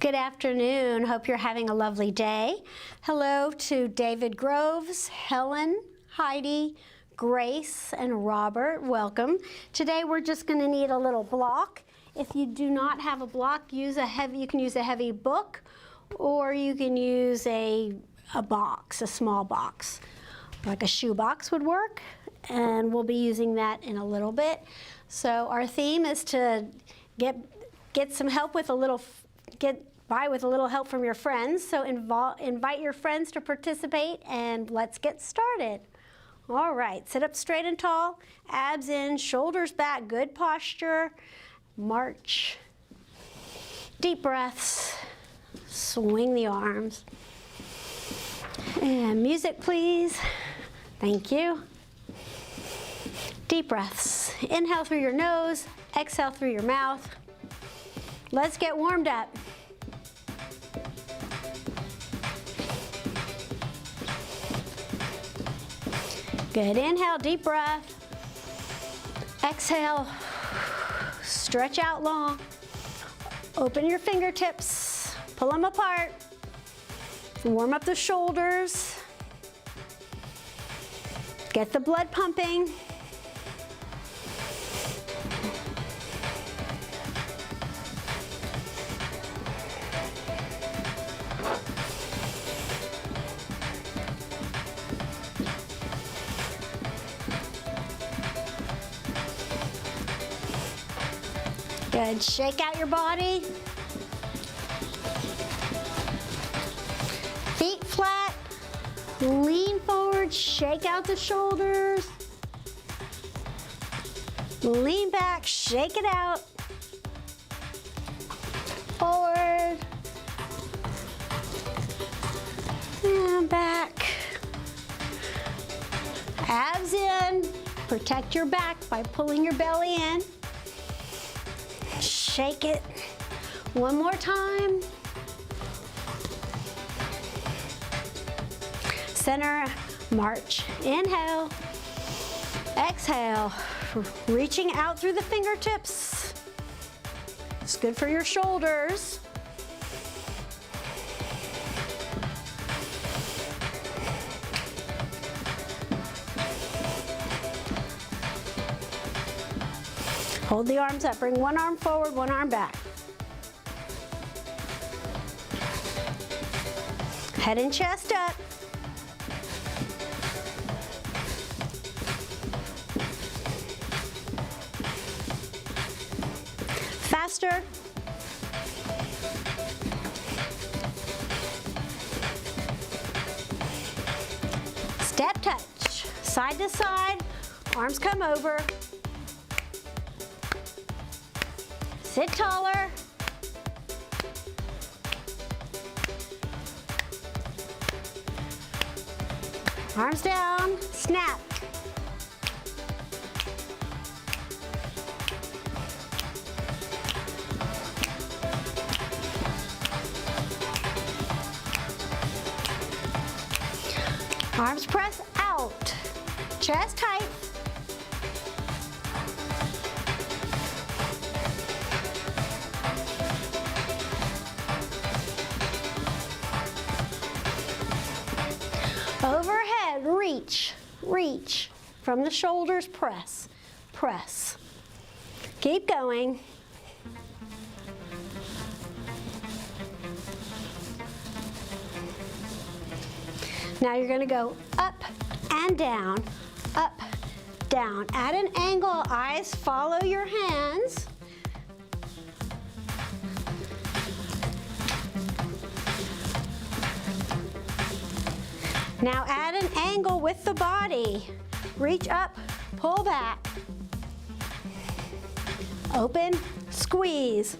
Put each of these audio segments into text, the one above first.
Good afternoon. Hope you're having a lovely day. Hello to David Groves, Helen, Heidi, Grace, and Robert. Welcome. Today we're just going to need a little block. If you do not have a block, you can use a heavy book, or you can use a box, a small box. Like a shoe box would work, and we'll be using that in a little bit. So our theme is to get some help with get by with a little help from your friends. So invite your friends to participate, and let's get started. All right, sit up straight and tall, abs in, shoulders back, good posture. March. Deep breaths. Swing the arms. And music, please. Thank you. Deep breaths. Inhale through your nose, exhale through your mouth. Let's get warmed up. Good. Inhale, deep breath. Exhale. Stretch out long. Open your fingertips. Pull them apart. Warm up the shoulders. Get the blood pumping. Good. Shake out your body. Feet flat. Lean forward. Shake out the shoulders. Lean back. Shake it out. Forward. And back. Abs in. Protect your back by pulling your belly in. Shake it. One more time. Center march. Inhale. Exhale. Reaching out through the fingertips. It's good for your shoulders. Hold the arms up. Bring one arm forward, one arm back. Head and chest up. Faster. Step touch. Side to side. Arms come over. Sit taller. Arms down, snap. Arms press out. Chest tight. Overhead, reach, reach. From the shoulders, press, press. Keep going. Now you're going to go up and down, up, down. At an angle, eyes follow your hands. Now add an angle with the body. Reach up, pull back. Open, squeeze.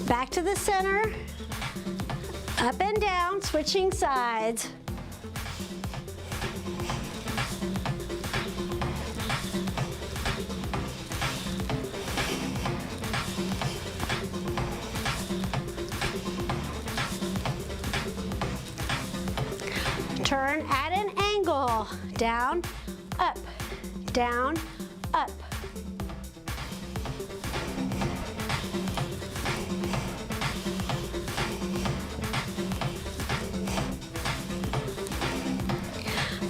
Back to the center. Up and down, switching sides. Turn at an angle. angle. Down, up, down, up.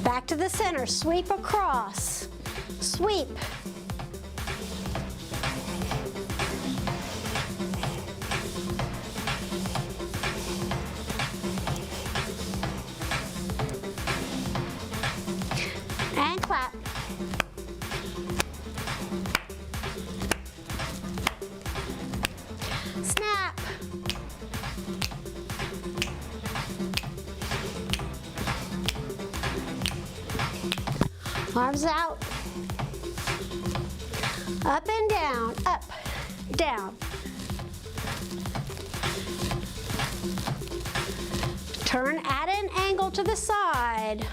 Back to the center, sweep across, sweep. And clap. Snap. Arms out. Up and down, up, down. Turn at an angle to the side.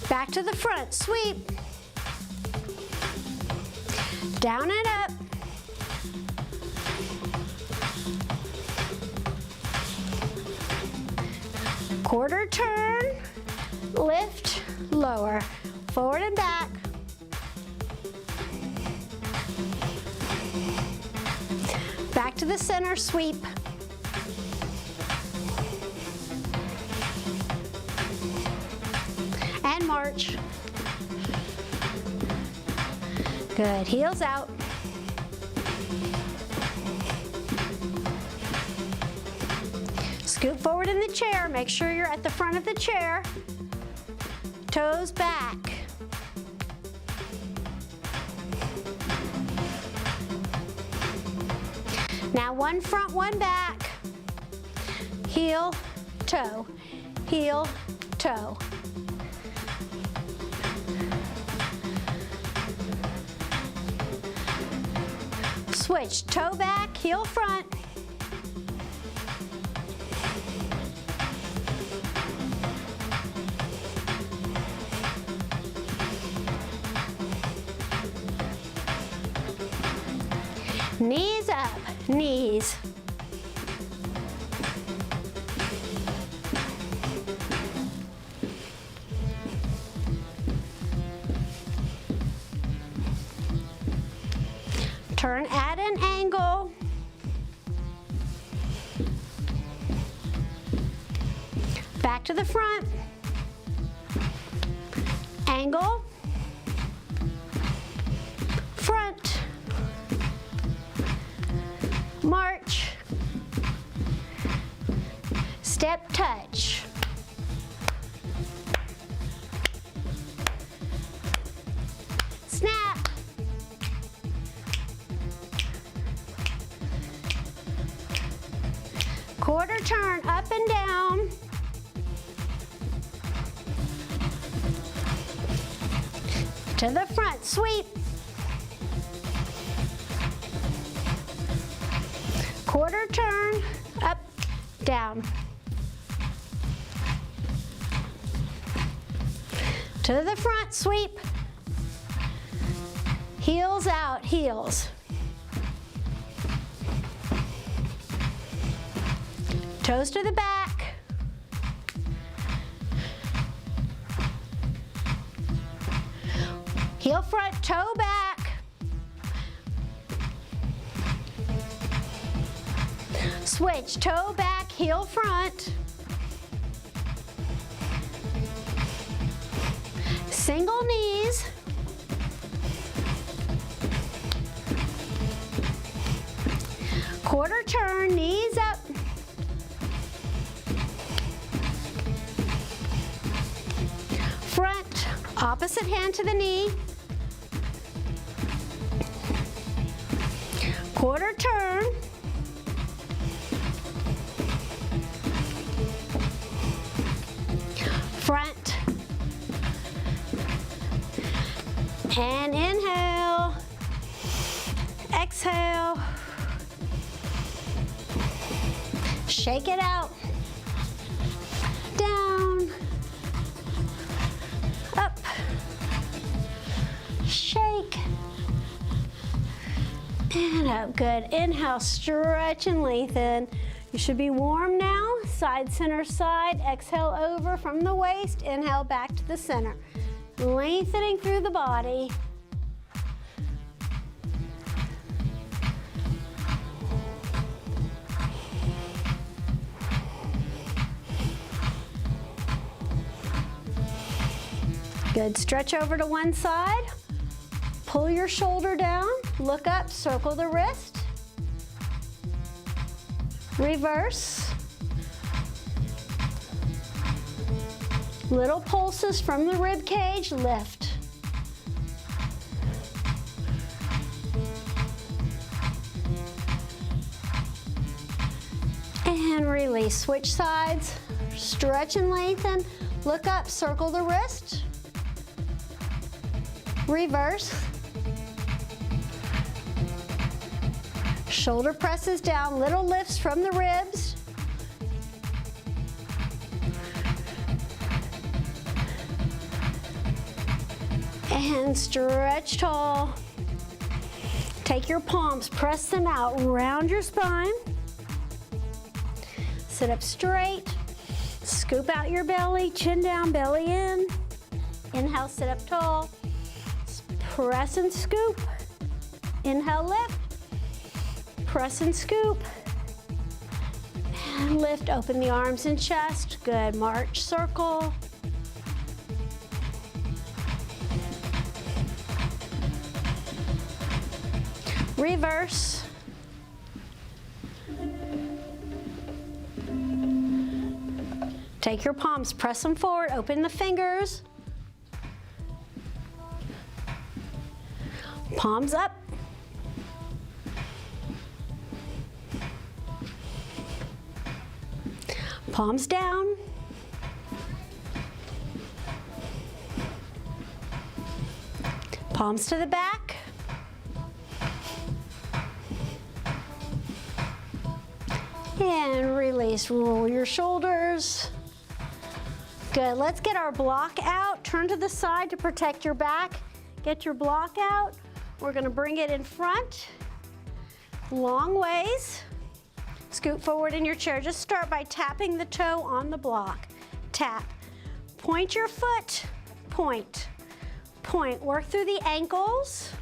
Back to the front, sweep. Down and up. Quarter turn, lift, lower, forward and back. Back to the center, sweep. And march. Good, heels out. Scoot forward in the chair. Make sure you're at the front of the chair. Toes back. Now one front, one back. Heel, toe, heel, toe. Switch, toe back, heel front. Knees up, knees. Turn at an angle. Back to the front. Angle. Front. March. Step touch. Snap. Quarter turn up and down. To the front, sweep. Quarter turn, up, down. To the front, sweep. Heels out, heels. Toes to the back. Heel front, toe back. Switch, toe back, heel front. Single knees. Quarter turn, knees up. Front, opposite hand to the knee. Quarter turn. Front. And inhale. Exhale. Shake it out. Down. Up. Shake. And up. Good. Inhale, stretch and lengthen. You should be warm now. Side, center, side. Exhale over from the waist. Inhale back to the center. Lengthening through the body. Good. Stretch over to one side. Pull your shoulder down. Look up. Circle the wrist. Reverse. Little pulses from the rib cage. Lift. And release. Switch sides. Stretch and lengthen. Look up. Circle the wrist. Reverse. Shoulder presses down, little lifts from the ribs. And stretch tall. Take your palms, press them out, round your spine. Sit up straight. Scoop out your belly, chin down, belly in. Inhale, sit up tall. Press and scoop. Inhale, lift. Press and scoop. And lift, open the arms and chest. Good, march, circle. Reverse. Take your palms, press them forward, open the fingers. Palms up. Palms down. Palms to the back. And release, roll your shoulders. Good, let's get our block out. Turn to the side to protect your back. Get your block out. We're gonna bring it in front, long ways. Scoot forward in your chair. Just start by tapping the toe on the block. Tap. Point your foot. Point. Point. Work through the ankles.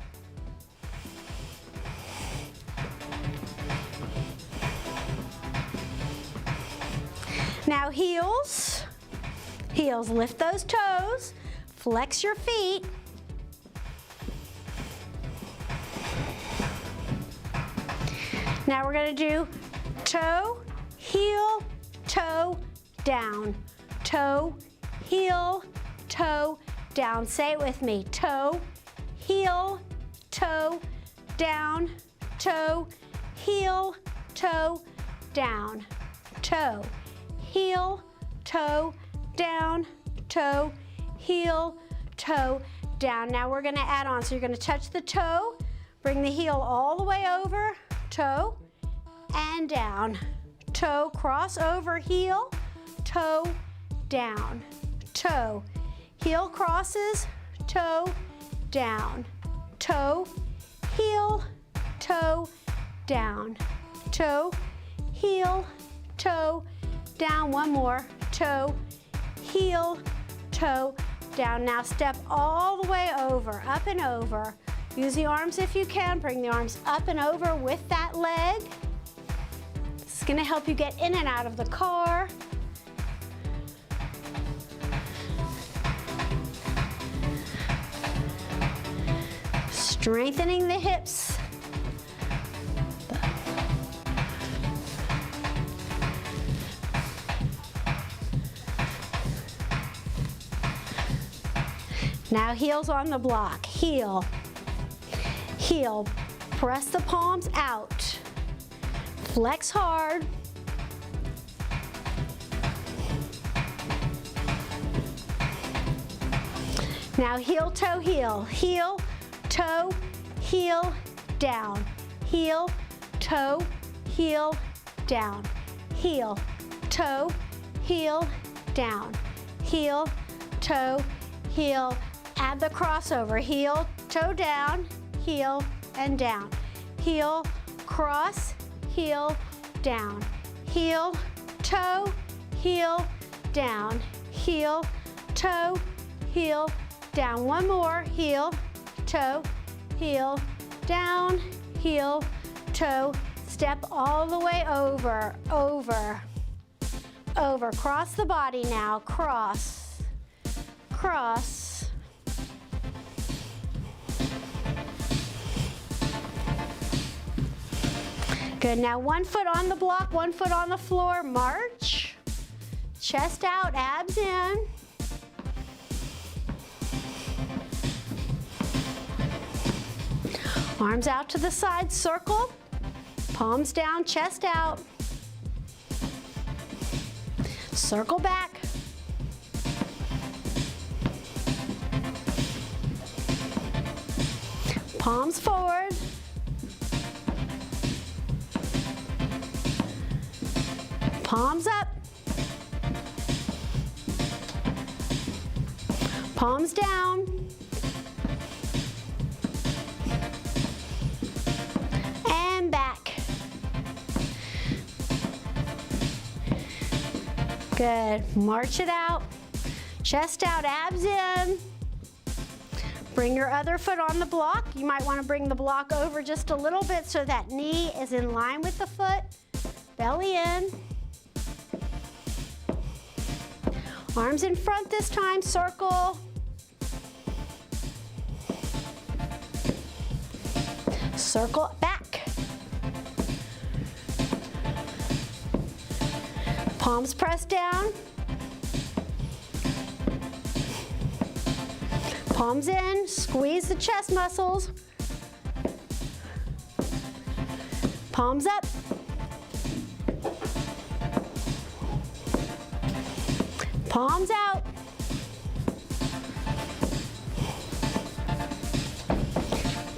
Now heels. Heels. Lift those toes. Flex your feet. Now we're gonna do toe, heel, toe, down. Toe, heel, toe, down. Say it with me. Toe, heel, toe, down. Toe, heel, toe, down. Toe, heel, toe, down. Toe, heel, toe, down. Now we're gonna add on. So you're gonna touch the toe, bring the heel all the way over, toe, and down. Toe, cross over, heel, toe, down. Toe, heel crosses, toe, down. Toe, heel, toe, down. Toe, heel, toe, down. One more. Toe, heel, toe, down. Now step all the way over, up and over. Use the arms if you can. Bring the arms up and over with that leg. It's gonna help you get in and out of the car. Strengthening the hips. Now heels on the block. Heel, heel. Press the palms out. Flex hard. Now heel, toe, heel. Heel, toe, heel, down. Heel, toe, heel, down. Heel, toe, heel, down. Heel, toe, heel. Add the crossover. Heel, toe down, heel, and down. Heel, cross, heel, down. heel, toe, heel, down, heel, toe, heel, down. One more, heel, toe, heel, down, heel, toe. Step all the way over, over, over. Cross the body now, cross, cross. Good, now one foot on the block, one foot on the floor, march. Chest out, abs in. Arms out to the side, circle. Palms down, chest out. Circle back. Palms forward. Palms up. Palms down. And back. Good. March it out. Chest out, abs in. Bring your other foot on the block. You might want to bring the block over just a little bit so that knee is in line with the foot. Belly in. Arms in front this time, circle. Circle back. Palms pressed down. Palms in, squeeze the chest muscles. Palms up. Palms out.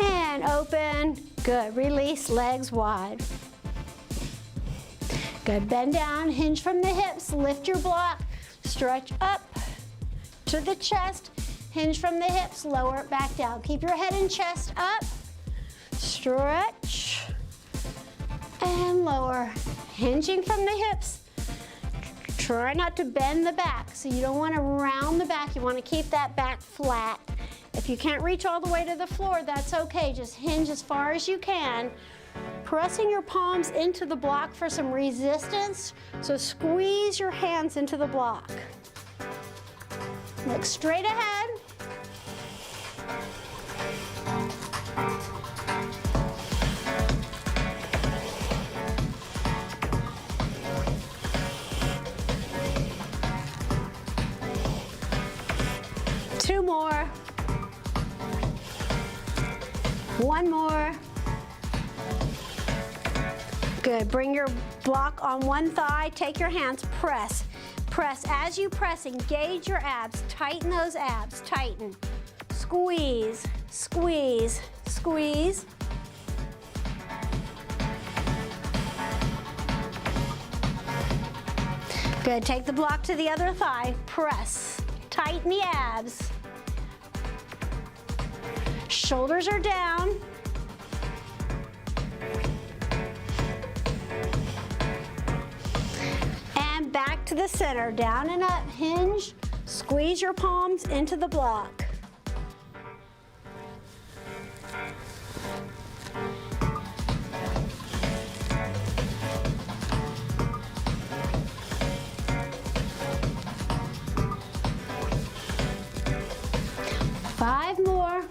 And open. Good. Release, legs wide. Good. Bend down, hinge from the hips, lift your block, stretch up to the chest, hinge from the hips, lower it back down. Keep your head and chest up, stretch, and lower. Hinging from the hips. Try not to bend the back, so you don't want to round the back. You want to keep that back flat. If you can't reach all the way to the floor, that's okay. Just hinge as far as you can. Pressing your palms into the block for some resistance, so squeeze your hands into the block. Look straight ahead. Two more. One more. Good. Bring your block on one thigh. Take your hands, press. Press. As you press, engage your abs. Tighten those abs. Tighten. Squeeze, squeeze, squeeze. Good. Take the block to the other thigh. Press. Tighten the abs. Shoulders are down. And back to the center. Down and up. Hinge. Squeeze your palms into the block. Five more.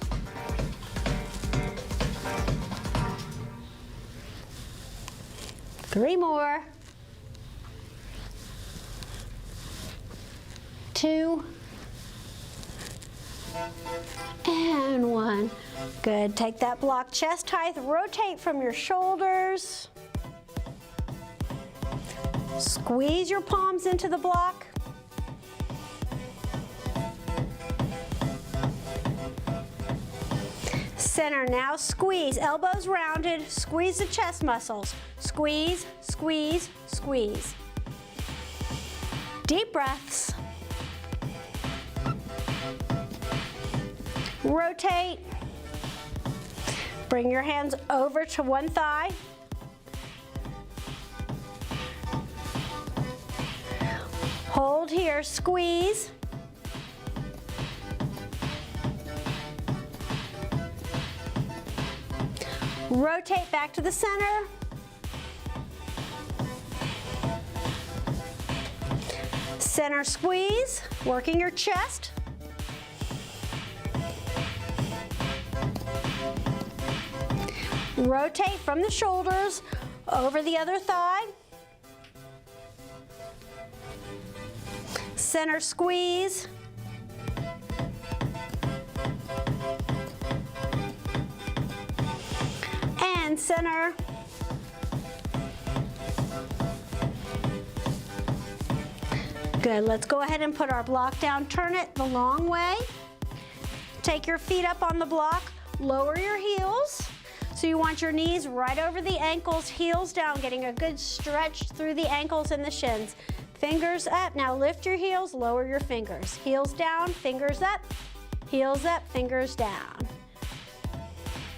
Three more. Two. And one. Good. Take that block chest height. Rotate from your shoulders. Squeeze your palms into the block. Center. Now squeeze. Elbows rounded. Squeeze the chest muscles. Squeeze, squeeze, squeeze. Deep breaths. Rotate. Bring your hands over to one thigh. hold here, squeeze. Rotate back to the center. Center squeeze, working your chest. Rotate from the shoulders over the other thigh. Center squeeze. And center. Good, let's go ahead and put our block down. Turn it the long way. Take your feet up on the block, lower your heels. So you want your knees right over the ankles, heels down, getting a good stretch through the ankles and the shins. Fingers up, now lift your heels, lower your fingers. Heels down, fingers up, heels up, fingers down.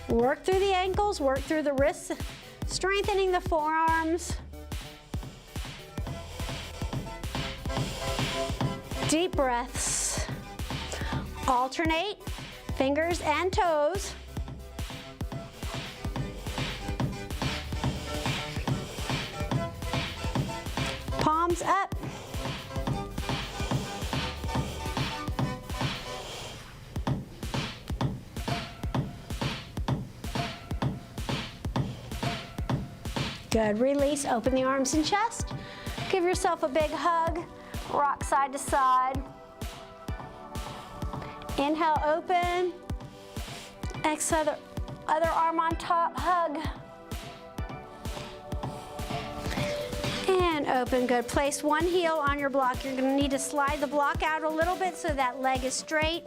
Work through the ankles, work through the wrists, strengthening the forearms. Deep breaths. Alternate fingers and toes. Palms up. Good, release, open the arms and chest. Give yourself a big hug, rock side to side. Inhale, open. Exhale, other arm on top, hug. And open, good. Place one heel on your block. You're gonna need to slide the block out a little bit so that leg is straight.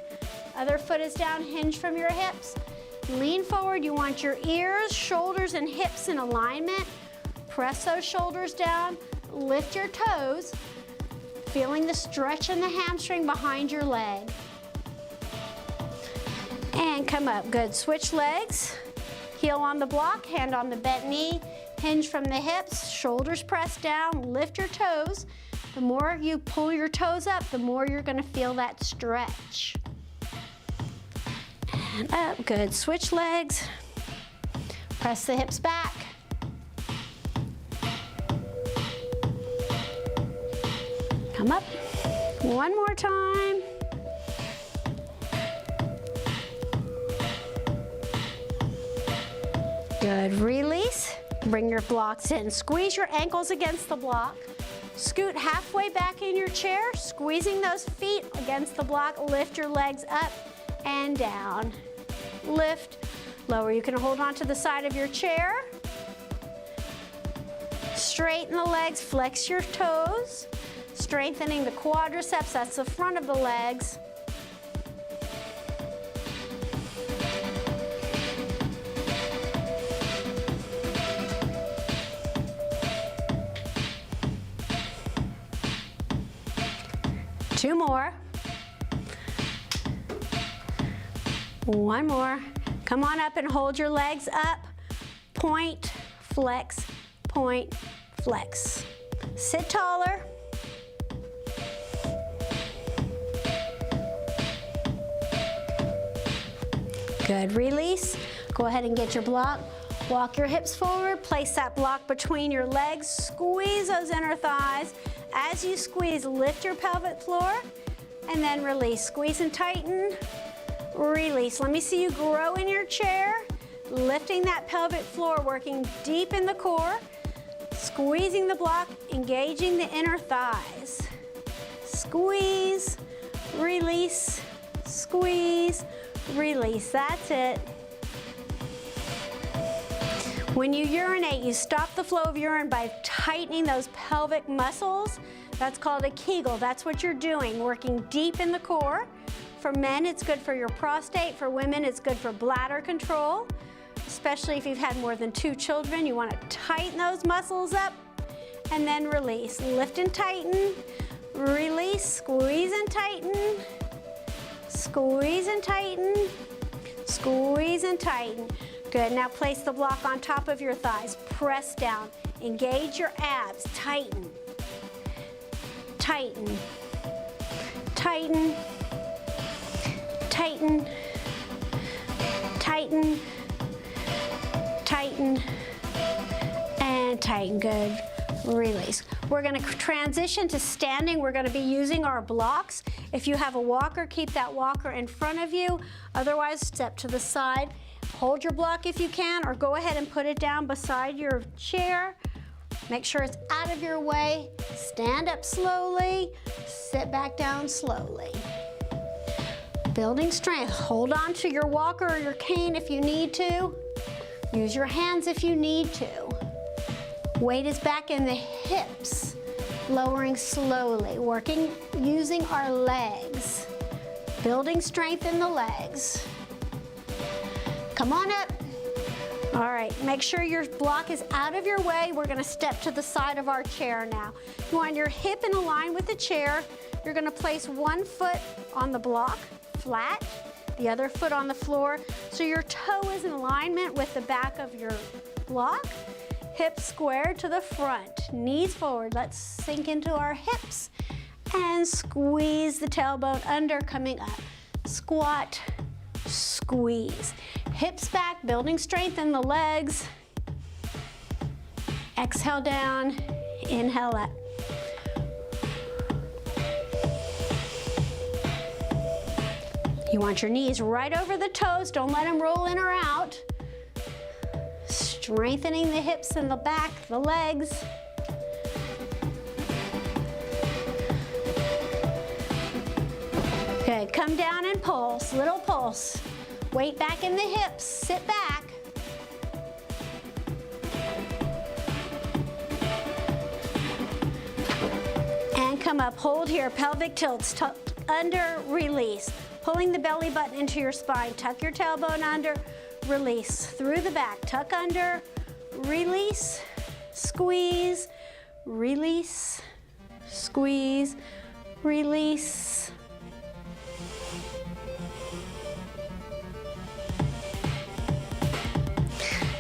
Other foot is down, hinge from your hips. Lean forward, you want your ears, shoulders, and hips in alignment. Press those shoulders down, lift your toes, feeling the stretch in the hamstring behind your leg. And come up, good. Switch legs, heel on the block, hand on the bent knee, hinge from the hips, shoulders pressed down, lift your toes. The more you pull your toes up, the more you're gonna feel that stretch. And up, good. Switch legs, press the hips back. Come up, one more time. Good, release. Bring your blocks in. Squeeze your ankles against the block. Scoot halfway back in your chair, squeezing those feet against the block. Lift your legs up and down. Lift, lower. You can hold on to the side of your chair. Straighten the legs, flex your toes. Strengthening the quadriceps, that's the front of the legs. Two more. One more. Come on up and hold your legs up. Point, flex, point, flex. Sit taller. Good, release. Go ahead and get your block. Walk your hips forward, place that block between your legs, squeeze those inner thighs. As you squeeze, lift your pelvic floor, and then release. Squeeze and tighten, release. Let me see you grow in your chair, lifting that pelvic floor, working deep in the core, squeezing the block, engaging the inner thighs. Squeeze, release, squeeze, release. That's it. When you urinate, you stop the flow of urine by tightening those pelvic muscles. That's called a Kegel. That's what you're doing, working deep in the core. For men, it's good for your prostate. For women, it's good for bladder control, especially if you've had more than 2 children. You want to tighten those muscles up and then release. Lift and tighten, release, squeeze and tighten, squeeze and tighten, squeeze and tighten. Good, now place the block on top of your thighs. Press down, engage your abs, tighten, tighten, Tighten, tighten, tighten, tighten, and tighten. Good. Release. We're going to transition to standing. We're going to be using our blocks. If you have a walker, keep that walker in front of you. Otherwise, step to the side. Hold your block if you can, or go ahead and put it down beside your chair. Make sure it's out of your way. Stand up slowly. Sit back down slowly. Building strength. Hold on to your walker or your cane if you need to. Use your hands if you need to. Weight is back in the hips, lowering slowly, working using our legs, building strength in the legs. Come on up. All right, make sure your block is out of your way. We're gonna step to the side of our chair now. You want your hip in a line with the chair. You're gonna place one foot on the block, flat, the other foot on the floor, so your toe is in alignment with the back of your block. Hips squared to the front, knees forward. Let's sink into our hips and squeeze the tailbone under, coming up. Squat, squeeze. Hips back, building strength in the legs. Exhale down, inhale up. You want your knees right over the toes. Don't let them roll in or out. Strengthening the hips and the back, the legs. Good, come down and pulse, little pulse. Weight back in the hips, sit back. And come up, hold here, pelvic tilts, tuck under, release. Pulling the belly button into your spine, tuck your tailbone under, release through the back, tuck under, release, squeeze, release, squeeze, release.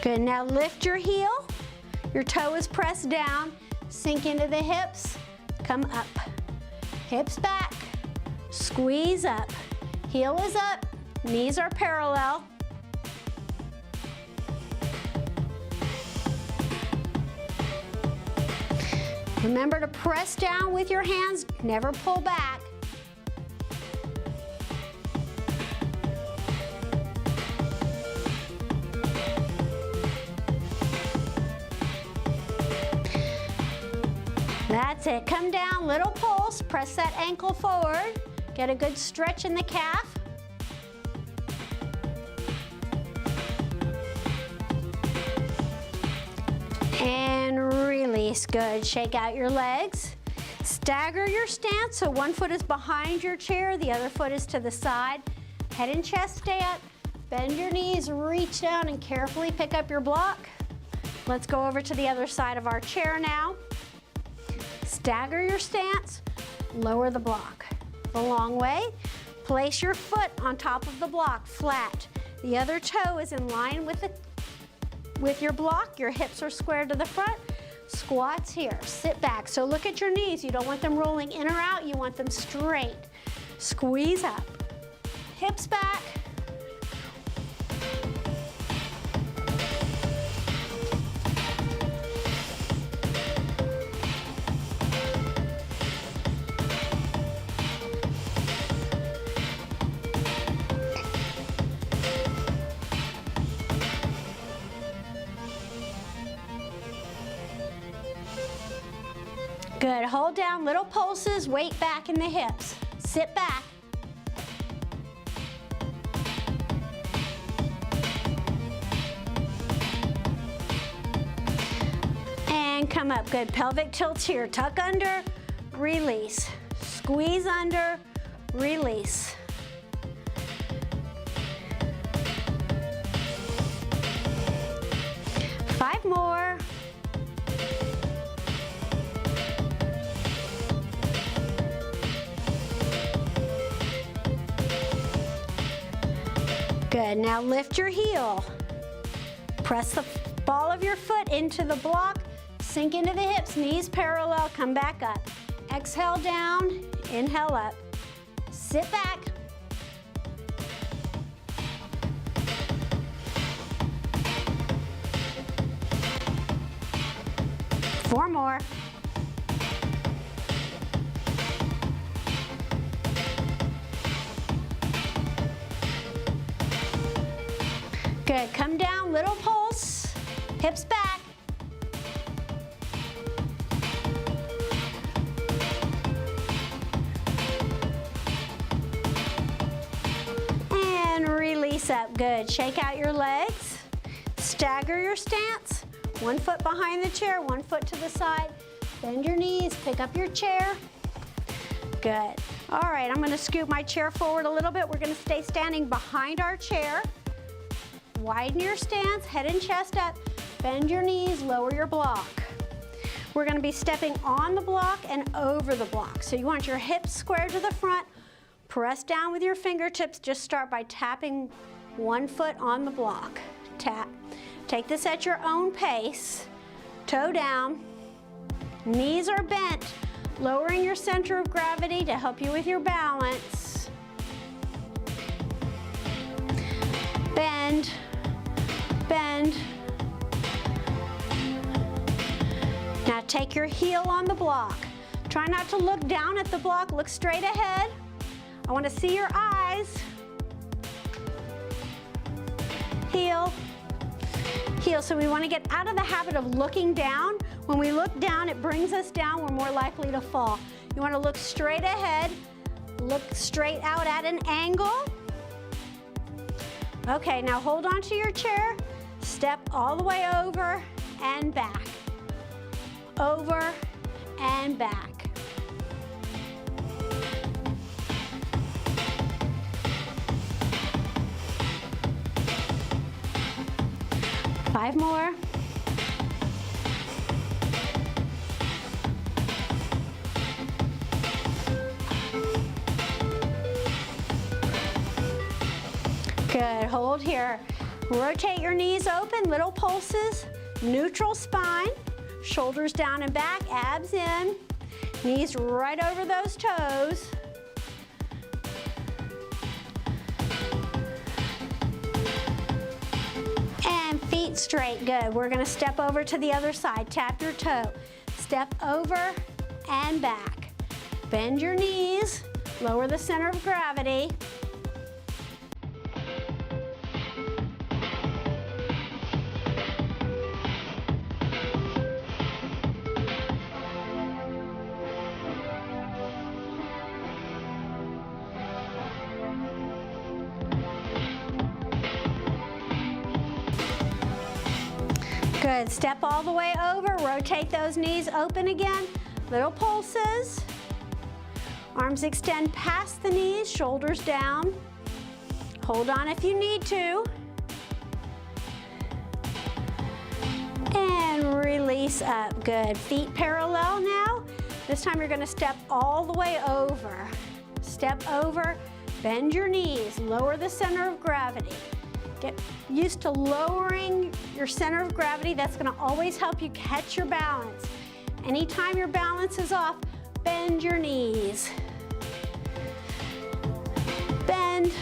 Good, now lift your heel, your toe is pressed down, sink into the hips, come up, hips back, squeeze up, heel is up, knees are parallel. Remember to press down with your hands, never pull back. That's it, come down, little pulse, press that ankle forward, get a good stretch in the calf. And release, good. Shake out your legs. Stagger your stance, so one foot is behind your chair, the other foot is to the side. Head and chest stay up. Bend your knees, reach down and carefully pick up your block. Let's go over to the other side of our chair now. Stagger your stance, lower the block. The long way, place your foot on top of the block, flat. The other toe is in line with your block, your hips are squared to the front. Squats here, sit back. So look at your knees. You don't want them rolling in or out, you want them straight. Squeeze up, hips back. Good, hold down, little pulses, weight back in the hips. Sit back. And come up, good, pelvic tilts here. Tuck under, release. Squeeze under, release. Five more. Good, now lift your heel. Press the ball of your foot into the block, sink into the hips, knees parallel, come back up. Exhale down, inhale up. Sit back. Four more. Good, come down, little pulse, hips back. And release up, good. Shake out your legs, stagger your stance. 1 foot behind the chair, 1 foot to the side. Bend your knees, pick up your chair. Good. All right, I'm gonna scoot my chair forward a little bit. We're gonna stay standing behind our chair. Widen your stance, head and chest up. Bend your knees, lower your block. We're gonna be stepping on the block and over the block. So you want your hips squared to the front. Press down with your fingertips. Just start by tapping 1 foot on the block. Tap. Take this at your own pace. Toe down. Knees are bent, lowering your center of gravity to help you with your balance. Bend, bend. Now take your heel on the block. Try not to look down at the block, look straight ahead. I want to see your eyes. Heel. Heel. So we want to get out of the habit of looking down. When we look down, it brings us down. We're more likely to fall. You want to look straight ahead. Look straight out at an angle. Okay, now hold on to your chair. Step all the way over and back. Over and back. Five more. Good, hold here. Rotate your knees open, little pulses, neutral spine, shoulders down and back, abs in, knees right over those toes. And feet straight, good. We're gonna step over to the other side, tap your toe. Step over and back. Bend your knees, lower the center of gravity. Good, step all the way over, rotate those knees open again, little pulses. Arms extend past the knees, shoulders down. Hold on if you need to. And release up, good. Feet parallel now. This time you're gonna step all the way over. Step over, bend your knees, lower the center of gravity. Get used to lowering your center of gravity. That's gonna always help you catch your balance. Anytime your balance is off, bend your knees. Bend.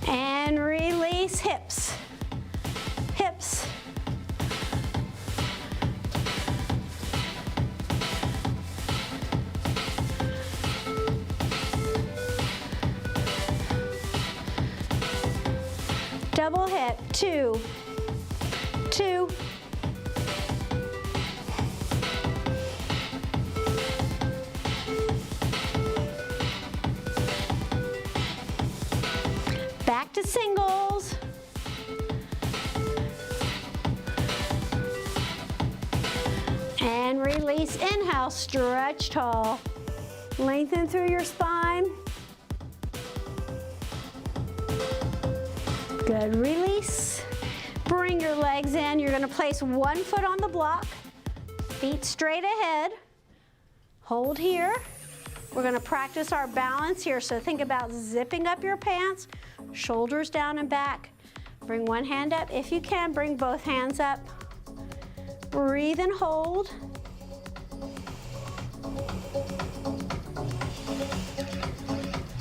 And release hips. Hips. Double hip, 2, 2. Back to singles. And release, inhale, stretch tall. Lengthen through your spine. Good, release. Bring your legs in. You're gonna place 1 foot on the block, feet straight ahead. Hold here. We're gonna practice our balance here. So think about zipping up your pants, shoulders down and back. Bring one hand up. If you can, bring both hands up. Breathe and hold.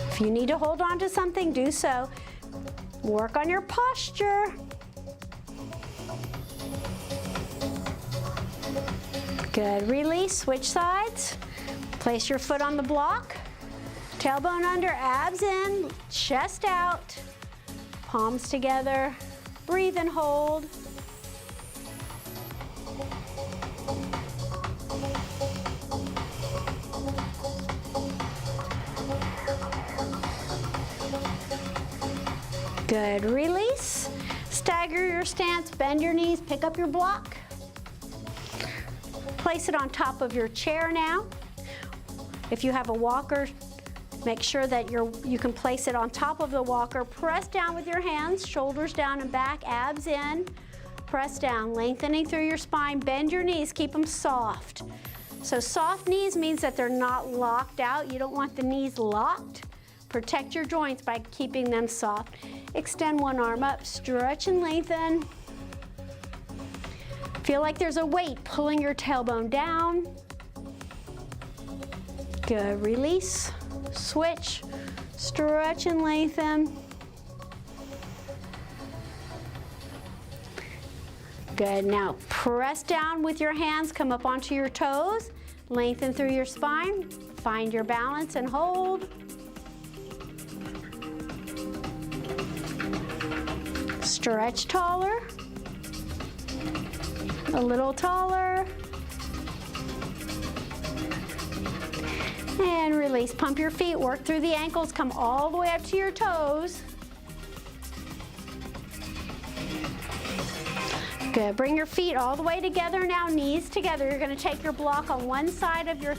If you need to hold on to something, do so. Work on your posture. Good, release, switch sides. Place your foot on the block. Tailbone under, abs in, chest out. Palms together. Breathe and hold. Good, release. Stagger your stance, bend your knees, pick up your block. Place it on top of your chair now. If you have a walker, make sure that you can place it on top of the walker. Press down with your hands, shoulders down and back, abs in. Press down, lengthening through your spine. Bend your knees, keep them soft. So soft knees means that they're not locked out. You don't want the knees locked. Protect your joints by keeping them soft. Extend one arm up, stretch and lengthen. Feel like there's a weight pulling your tailbone down. Good, release, switch, stretch and lengthen. Good, now press down with your hands, come up onto your toes, lengthen through your spine, find your balance and hold. Stretch taller, a little taller, and release. Pump your feet, work through the ankles, come all the way up to your toes. Good, bring your feet all the way together now, knees together. You're gonna take your block on one side of your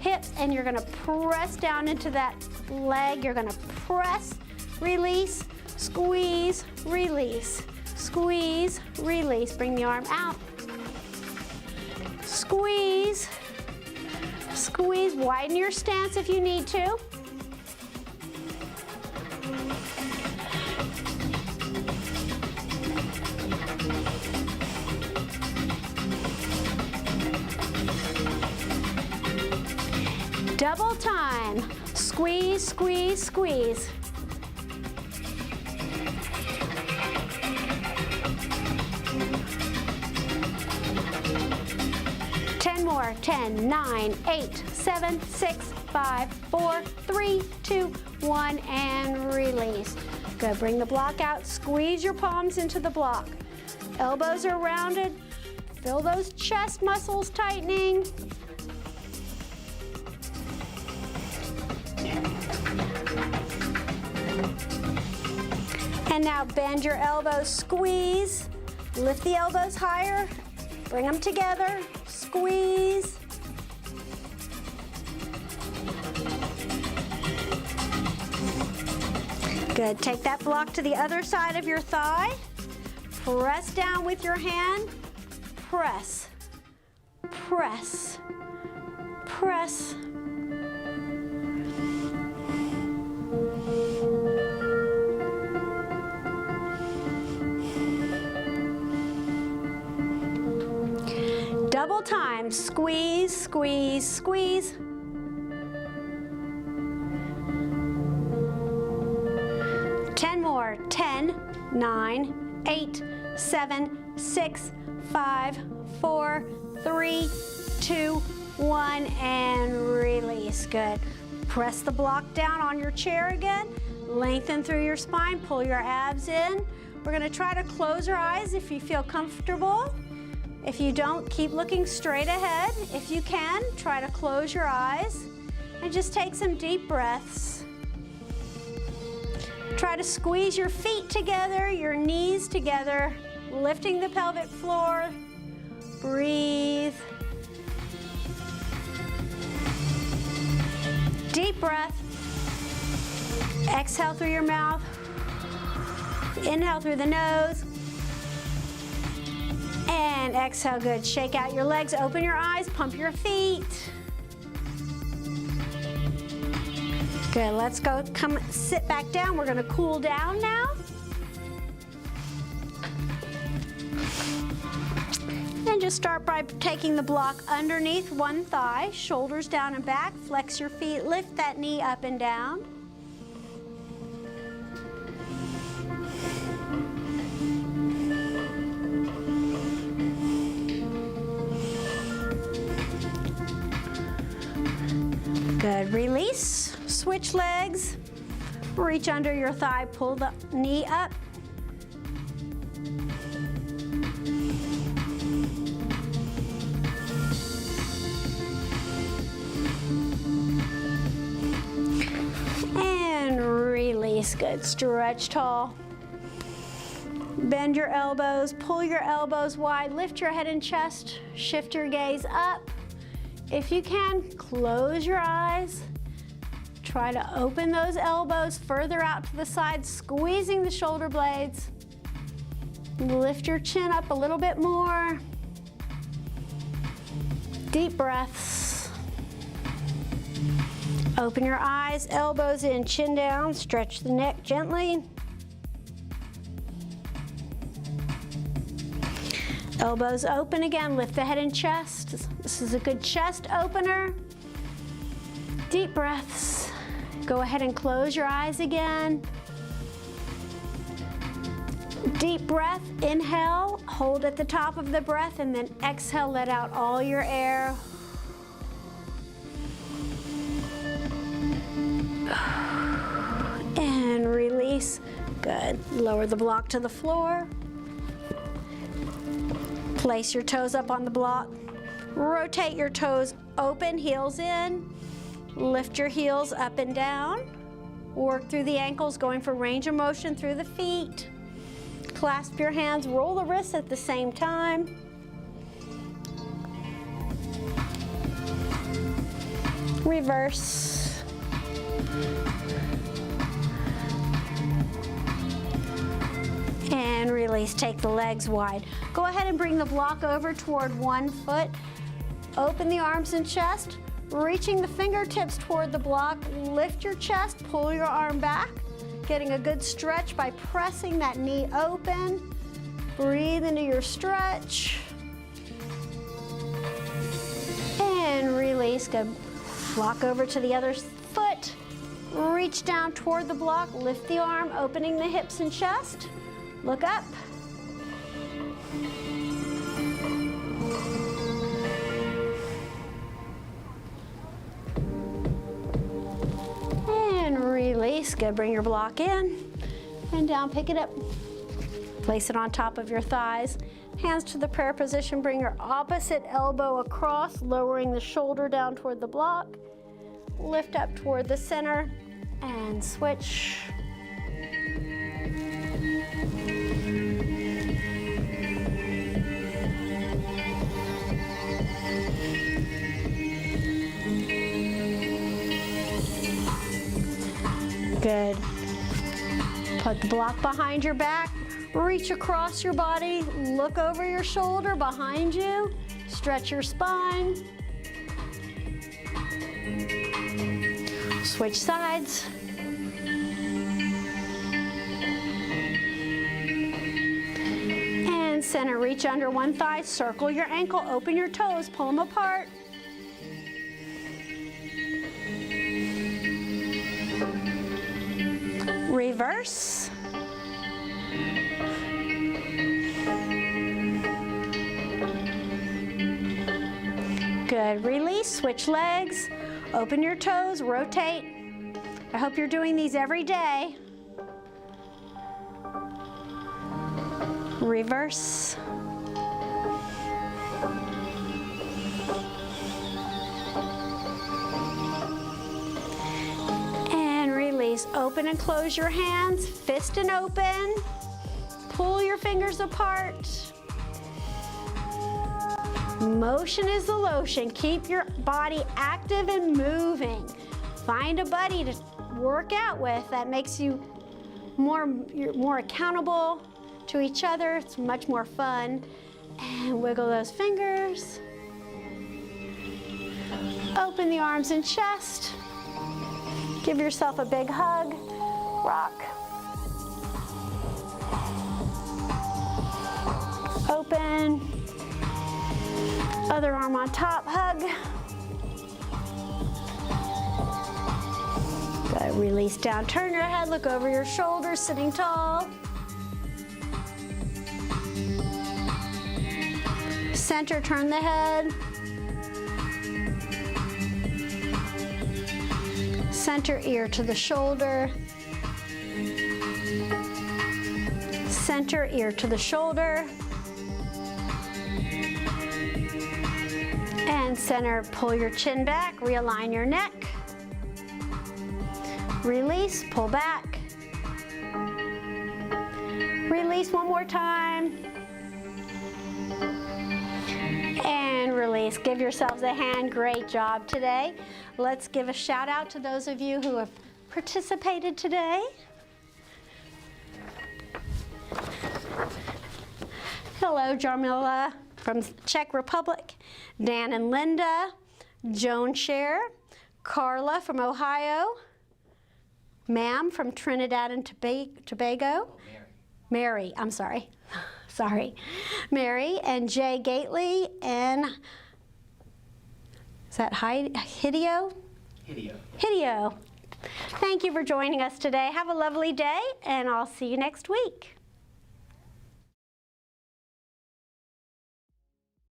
hips and you're gonna press down into that leg. You're gonna press, release, squeeze, release, squeeze, release. Bring the arm out. Squeeze, squeeze. Widen your stance if you need to. Double time. Squeeze, squeeze, squeeze. More. 10, 9, 8, 7, 6, 5, 4, 3, 2, 1, and release. Good, bring the block out, squeeze your palms into the block. Elbows are rounded, feel those chest muscles tightening. And now bend your elbows, squeeze, lift the elbows higher, bring them together. Squeeze. Good, take that block to the other side of your thigh. Press down with your hand. Press, press, press. Double time, squeeze, squeeze, squeeze. More. 10, 9, 8, 7, 6, 5, 4, 3, 2, 1, and release. Good. Press the block down on your chair again. Lengthen through your spine, pull your abs in. We're gonna try to close our eyes if you feel comfortable. If you don't, keep looking straight ahead. If you can, try to close your eyes and just take some deep breaths. Try to squeeze your feet together, your knees together, lifting the pelvic floor. Breathe. Deep breath. Exhale through your mouth. Inhale through the nose. And exhale, good. Shake out your legs, open your eyes, pump your feet. Good, let's go, come sit back down. We're gonna cool down now. Just start by taking the block underneath one thigh, shoulders down and back, flex your feet, lift that knee up and down. Good, release, switch legs, reach under your thigh, pull the knee up. And release, good, stretch tall. Bend your elbows, pull your elbows wide, lift your head and chest, shift your gaze up. If you can, close your eyes. Try to open those elbows further out to the side, squeezing the shoulder blades. Lift your chin up a little bit more. Deep breaths. Open your eyes, elbows in, chin down, stretch the neck gently. Elbows open again, lift the head and chest. This is a good chest opener. Deep breaths. Go ahead and close your eyes again. Deep breath, inhale, hold at the top of the breath, and then exhale, let out all your air. And release. Good. Lower the block to the floor. Place your toes up on the block. Rotate your toes open, heels in. Lift your heels up and down. Work through the ankles, going for range of motion through the feet. Clasp your hands, roll the wrists at the same time. Reverse. And release, take the legs wide. Go ahead and bring the block over toward one foot. Open the arms and chest, reaching the fingertips toward the block. Lift your chest, pull your arm back, getting a good stretch by pressing that knee open. Breathe into your stretch. And release, good. Block over to the other foot. Reach down toward the block, lift the arm, opening the hips and chest. Look up. And release, good. Bring your block in and down, pick it up. Place it on top of your thighs. Hands to the prayer position, bring your opposite elbow across, lowering the shoulder down toward the block. Lift up toward the center and switch. Good. Put the block behind your back. Reach across your body. Look over your shoulder behind you. Stretch your spine. Switch sides. And center. Reach under one thigh. Circle your ankle. Open your toes. Pull them apart. Reverse. Good. Release. Switch legs. Open your toes. Rotate. I hope you're doing these every day. Reverse. And release. Open and close your hands. Fist and open. Pull your fingers apart. Motion is the lotion. Keep your body active and moving. Find a buddy to work out with that makes you you're more accountable to each other. It's much more fun. And wiggle those fingers. Open the arms and chest. Give yourself a big hug. Rock. Open. arm on top, hug. Good, release down, turn your head, look over your shoulders, sitting tall. Center, turn the head. Center ear to the shoulder. Center ear to the shoulder. And center, pull your chin back, realign your neck. Release, pull back. Release one more time. And release. Give yourselves a hand. Great job today. Let's give a shout out to those of you who have participated today. Hello, Jarmila from Czech Republic, Dan and Linda, Joan Cher, Carla from Ohio, Ma'am from Trinidad and Tobago. Oh, Mary, I'm sorry. Sorry. Mary and Jay Gately and, is that Hideo? Hideo. Hideo. Thank you for joining us today. Have a lovely day, and I'll see you next week.